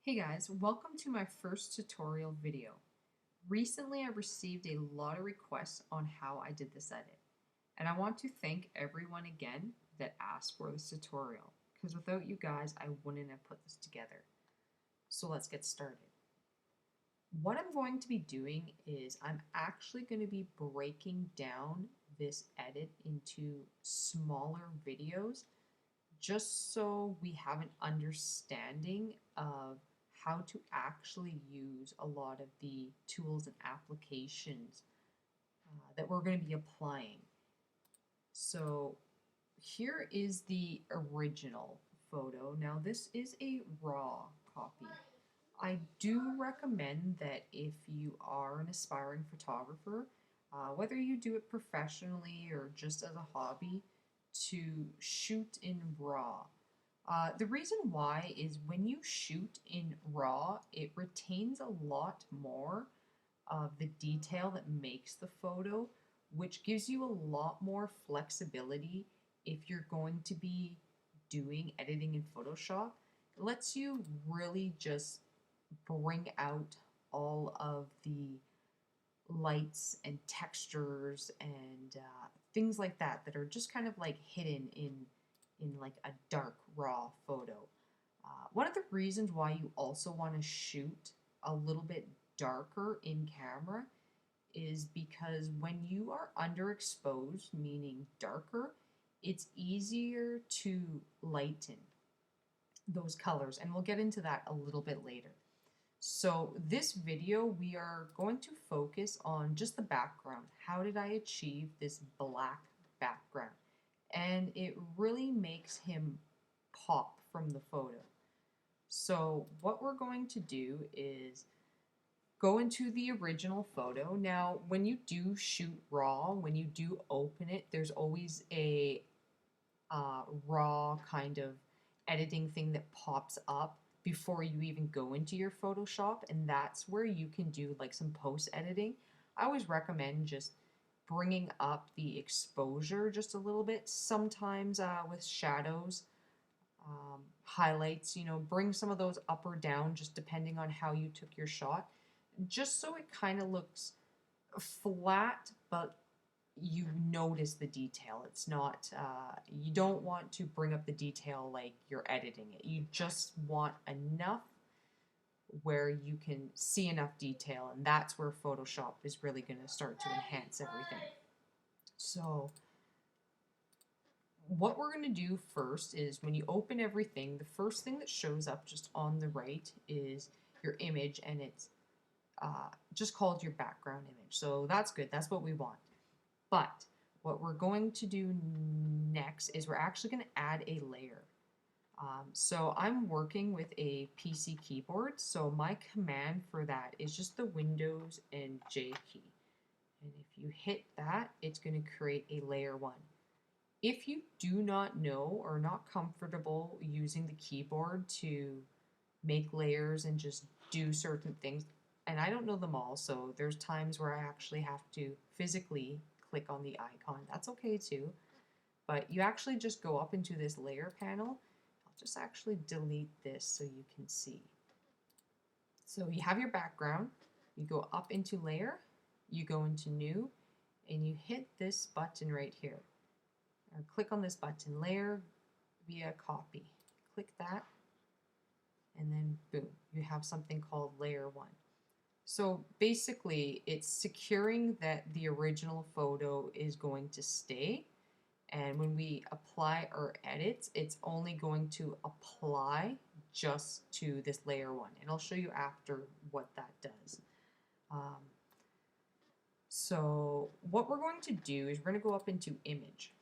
Hey guys, welcome to my first tutorial video. Recently I received a lot of requests on how I did this edit, and I want to thank everyone again that asked for this tutorial, because without you guys I wouldn't have put this together. So let's get started. What I'm going to be doing is I'm actually going to be breaking down this edit into smaller videos just so we have an understanding of how to actually use a lot of the tools and applications that we're going to be applying. So here is the original photo. Now this is a raw copy. I do recommend that if you are an aspiring photographer, whether you do it professionally or just as a hobby, to shoot in RAW. The reason why is when you shoot in RAW, it retains a lot more of the detail that makes the photo, which gives you a lot more flexibility if you're going to be doing editing in Photoshop. It lets you really just bring out all of the lights and textures and things like that that are just kind of like hidden in like a dark raw photo. One of the reasons why you also want to shoot a little bit darker in camera is because when you are underexposed, meaning darker, it's easier to lighten those colors, and we'll get into that a little bit later. So this video, we are going to focus on just the background. How did I achieve this black background? And it really makes him pop from the photo. So what we're going to do is go into the original photo. Now, when you do shoot raw, when you do open it, there's always a raw kind of editing thing that pops up before you even go into your Photoshop, and that's where you can do like some post editing. I always recommend just bringing up the exposure just a little bit, sometimes with shadows, highlights, bring some of those up or down just depending on how you took your shot, just so it kind of looks flat, but you notice the detail. It's not, you don't want to bring up the detail like you're editing it. You just want enough where you can see enough detail, and that's where Photoshop is really going to start to enhance everything. So what we're going to do first is when you open everything, the first thing that shows up just on the right is your image, and it's just called your background image. So that's good. That's what we want. But what we're going to do next is we're actually going to add a layer. So I'm working with a PC keyboard, so my command for that is just the Windows and J key. And if you hit that, it's going to create a layer 1. If you do not know or not comfortable using the keyboard to make layers and just do certain things, and I don't know them all, so there's times where I actually have to physically click on the icon. That's okay too. But you actually just go up into this layer panel. I'll just actually delete this so you can see. So you have your background, you go up into layer, you go into new, and you hit this button right here. Or click on this button, layer via copy. Click that, and then boom, you have something called layer 1. So basically, it's securing that the original photo is going to stay. And when we apply our edits, it's only going to apply just to this layer 1. And I'll show you after what that does. So what we're going to do is we're going to go up into image.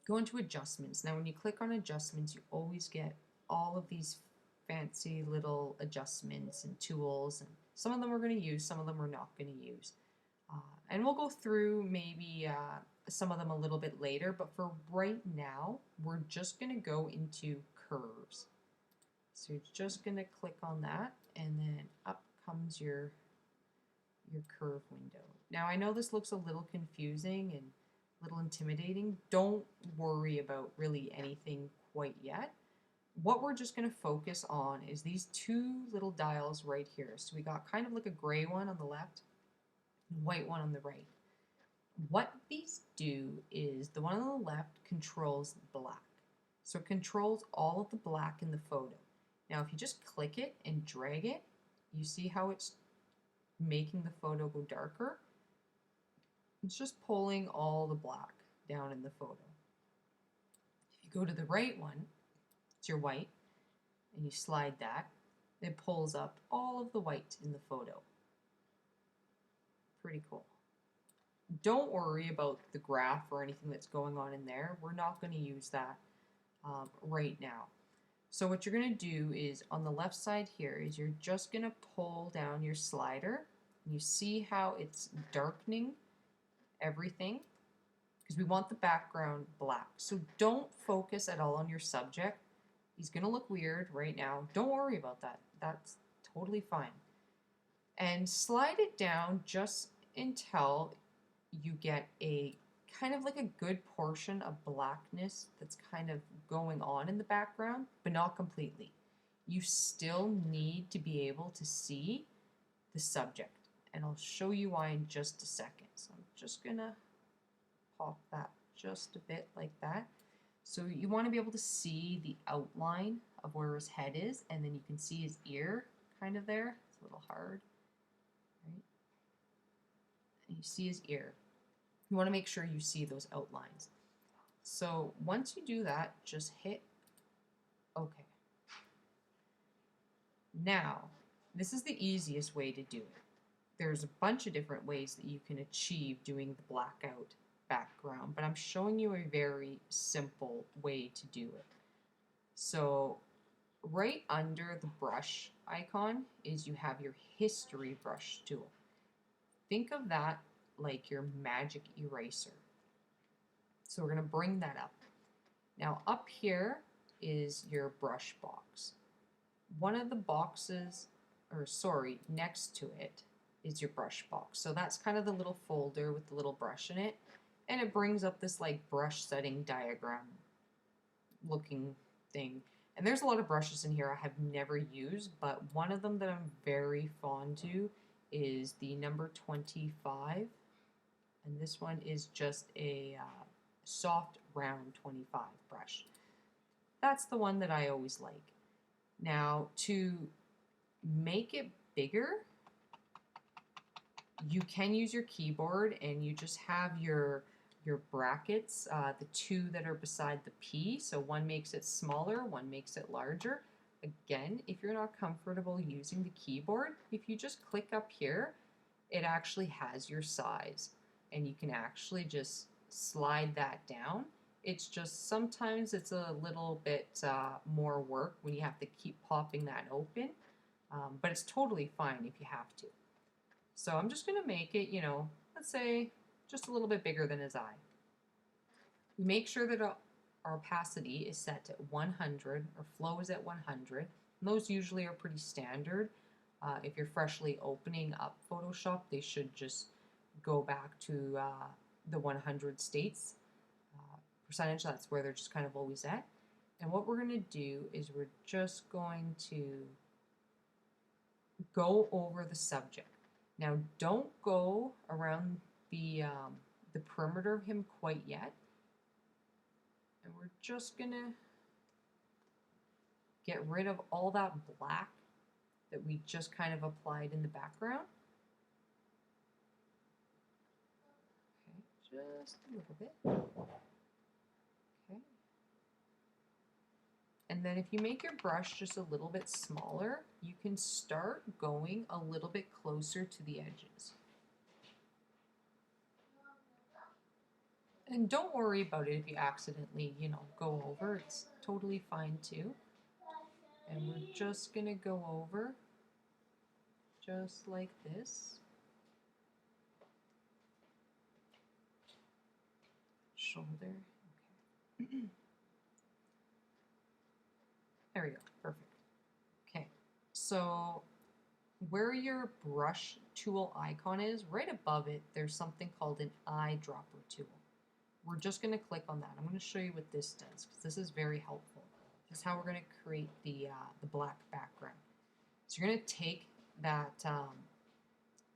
Go into adjustments. Now when you click on adjustments, you always get all of these fancy little adjustments and tools, and some of them we're going to use, some of them we're not going to use. And we'll go through maybe some of them a little bit later, but for right now, we're just going to go into curves. So you're just going to click on that, and then up comes your curve window. Now I know this looks a little confusing and a little intimidating. Don't worry about really anything quite yet. what we're just going to focus on is these two little dials right here. So we got kind of like a gray one on the left, and white one on the right. What these do is the one on the left controls black. So it controls all of the black in the photo. Now if you just click it and drag it, you see how it's making the photo go darker? It's just pulling all the black down in the photo. If you go to the right one, it's your white, and you slide that, it pulls up all of the white in the photo. Pretty cool. Don't worry about the graph or anything that's going on in there. We're not going to use that right now. So what you're going to do is on the left side here is you're just going to pull down your slider. You see how it's darkening everything because we want the background black. So don't focus at all on your subject. He's going to look weird right now. Don't worry about that. That's totally fine. And slide it down just until you get a kind of like a good portion of blackness that's kind of going on in the background, but not completely. You still need to be able to see the subject, and I'll show you why in just a second. So I'm just gonna pop that just a bit like that. So you want to be able to see the outline of where his head is, and then you can see his ear kind of there. It's a little hard, right? And you see his ear. You want to make sure you see those outlines. So once you do that, just hit OK. Now, this is the easiest way to do it. There's a bunch of different ways that you can achieve doing the blackout background, but I'm showing you a very simple way to do it. So right under the brush icon is you have your history brush tool. Think of that like your magic eraser. So we're going to bring that up. Now up here is your brush box. One of the boxes, or sorry, next to it is your brush box. So that's kind of the little folder with the little brush in it. And it brings up this like brush setting diagram looking thing. And there's a lot of brushes in here I have never used, but one of them that I'm very fond to is the number 25. And this one is just a soft round 25 brush. That's the one that I always like. Now to make it bigger, you can use your keyboard and you just have your brackets, the two that are beside the P. So one makes it smaller, one makes it larger. Again, if you're not comfortable using the keyboard, if you just click up here, it actually has your size. And you can actually just slide that down. It's just sometimes it's a little bit more work when you have to keep popping that open, but it's totally fine if you have to. So I'm just going to make it, you know, let's say just a little bit bigger than his eye. We make sure that our opacity is set at 100, or flow is at 100. And those usually are pretty standard. If you're freshly opening up Photoshop, they should just go back to the 100 states percentage. That's where they're just kind of always at. And what we're going to do is we're just going to go over the subject. Now don't go around the perimeter of him quite yet. And we're just going to get rid of all that black that we just kind of applied in the background. Just a little bit. Okay. And then if you make your brush just a little bit smaller, you can start going a little bit closer to the edges. And don't worry about it if you accidentally, you know, go over. It's totally fine too. And we're just going to go over just like this. Shoulder. Okay. There we go. Perfect. Okay. So where your brush tool icon is, right above it, there's something called an eyedropper tool. We're just going to click on that. I'm going to show you what this does because this is very helpful. That's how we're going to create the black background. So you're going to take that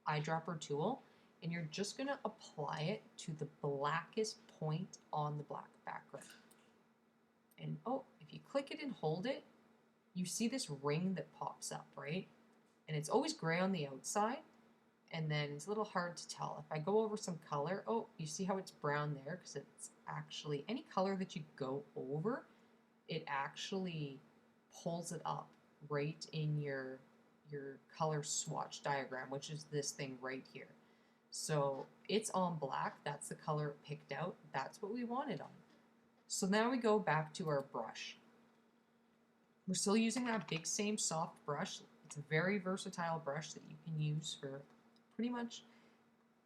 eyedropper tool and you're just going to apply it to the blackest point on the black background. And oh, if you click it and hold it, you see this ring that pops up, right? And it's always gray on the outside, and then it's a little hard to tell. If I go over some color, oh, you see how it's brown there? Because it's actually, any color that you go over, it actually pulls it up right in your color swatch diagram, which is this thing right here. So it's on black, that's the color it picked out, that's what we wanted on. So now we go back to our brush. We're still using that big same soft brush. It's a very versatile brush that you can use for pretty much,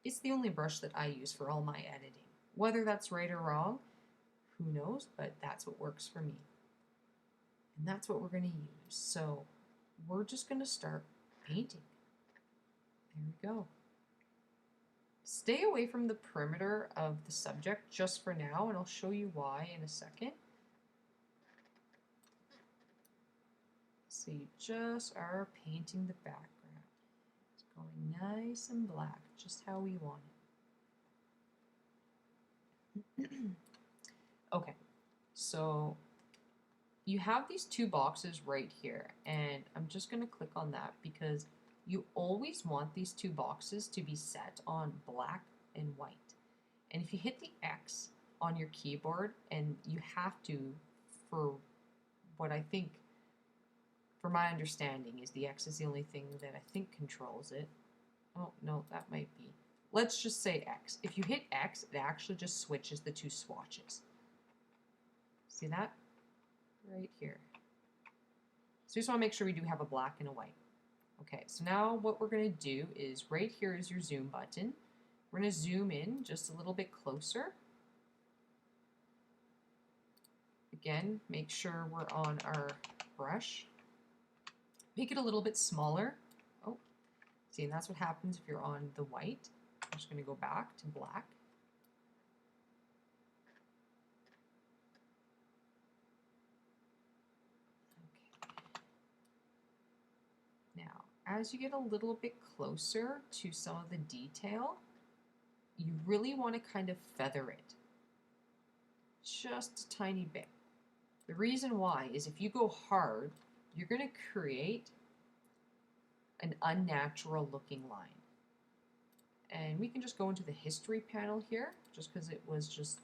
it's the only brush that I use for all my editing. Whether that's right or wrong, who knows, but that's what works for me. And that's what we're going to use. So we're just going to start painting. There we go. Stay away from the perimeter of the subject just for now, and I'll show you why in a second. So you just are painting the background. It's going nice and black, just how we want it. Okay, so you have these two boxes right here, and I'm just going to click on that because you always want these two boxes to be set on black and white. And if you hit the X on your keyboard, and you have to, for what I think, for my understanding, is the X is the only thing that I think controls it. Oh, no, that might be. Let's just say X. If you hit X, it actually just switches the two swatches. See that? Right here. So you just want to make sure we do have a black and a white. Okay, so now what we're going to do is right here is your zoom button. We're going to zoom in just a little bit closer. Again, make sure we're on our brush. Make it a little bit smaller. Oh, see, and that's what happens if you're on the white. I'm just going to go back to black. Now, as you get a little bit closer to some of the detail, you really want to kind of feather it. Just a tiny bit. The reason why is if you go hard, you're going to create an unnatural looking line. And we can just go into the history panel here, just because it was just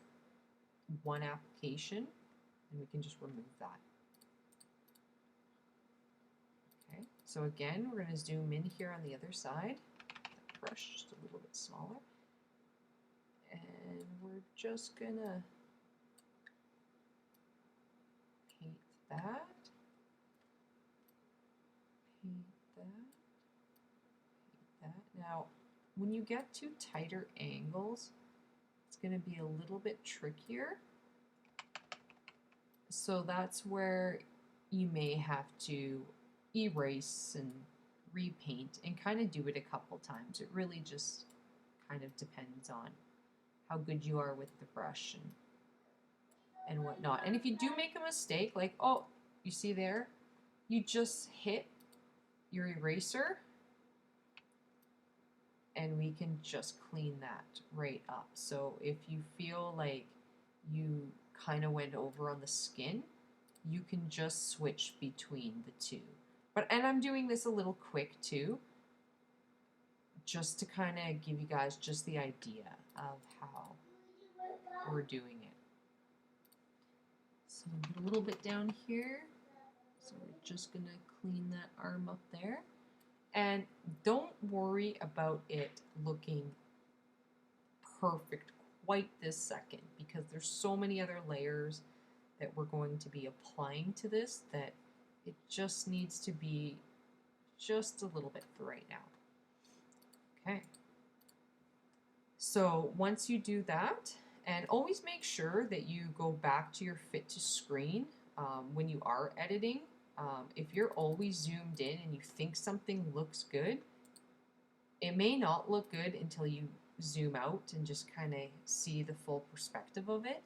one application, and we can just remove that. Okay, so again, we're going to zoom in here on the other side. That brush just a little bit smaller. And we're just going to paint that. Paint that. Paint that. Now, when you get to tighter angles, it's going to be a little bit trickier. So that's where you may have to erase and repaint and kind of do it a couple times. It really just kind of depends on how good you are with the brush and whatnot. And if you do make a mistake, like, oh, you see there, you just hit your eraser and we can just clean that right up. So if you feel like you kind of went over on the skin, you can just switch between the two. And I'm doing this a little quick too, just to kind of give you guys just the idea of how we're doing it. So a little bit down here. So we're just gonna clean that arm up there. And don't worry about it looking perfect quite this second, because there's so many other layers that we're going to be applying to this that it just needs to be just a little bit for right now. Okay. So once you do that, and always make sure that you go back to your fit to screen when you are editing. If you're always zoomed in and you think something looks good, it may not look good until you zoom out and just kind of see the full perspective of it.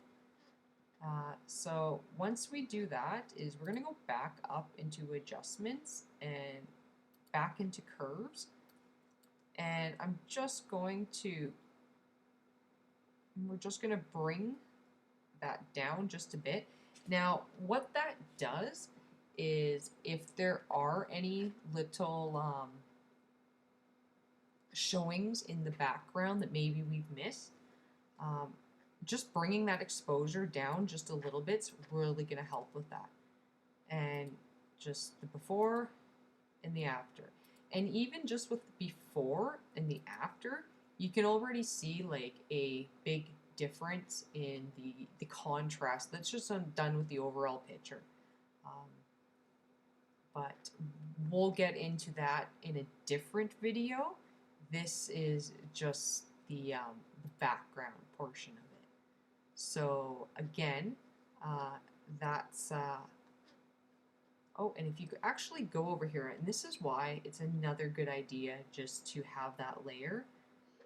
So once we do that is we're going to go back up into adjustments and back into curves. And we're just going to bring that down just a bit. Now, what that does is if there are any little showings in the background that maybe we've missed, um, just bringing that exposure down just a little bit's really going to help with that. And just the before and the after. And even just with the before and the after, you can already see like a big difference in the contrast that's just done with the overall picture. Um, but we'll get into that in a different video. This is just the background portion of it. So again, that's oh, and if you could actually go over here, and this is why it's another good idea just to have that layer,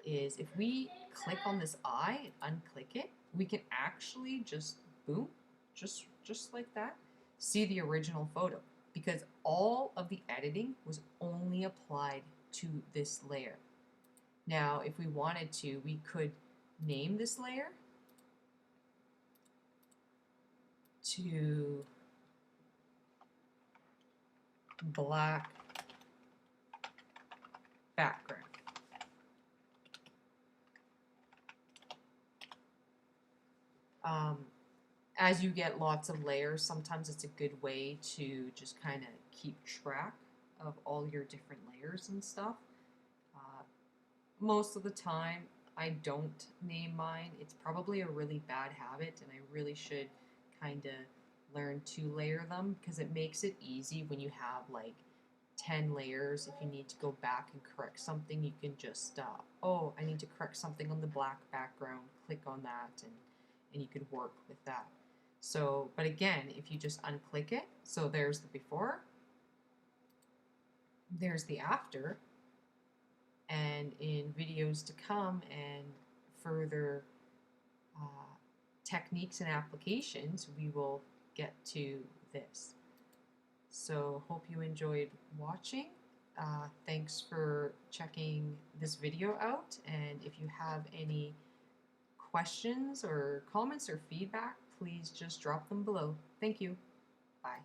is if we click on this eye and unclick it, we can actually just, boom, just like that, see the original photo. Because all of the editing was only applied to this layer. Now, if we wanted to, we could name this layer to black background. As you get lots of layers, sometimes it's a good way to just kind of keep track of all your different layers and stuff. Most of the time, I don't name mine. It's probably a really bad habit, and I really should kind of learn to layer them because it makes it easy when you have like 10 layers. If you need to go back and correct something, you can just, oh, I need to correct something on the black background, click on that, and you could work with that. So, but again, if you just unclick it, so there's the before, there's the after, and in videos to come and further techniques and applications, we will get to this. So hope you enjoyed watching. Thanks for checking this video out, and if you have any questions or comments or feedback, please just drop them below. Thank you. Bye.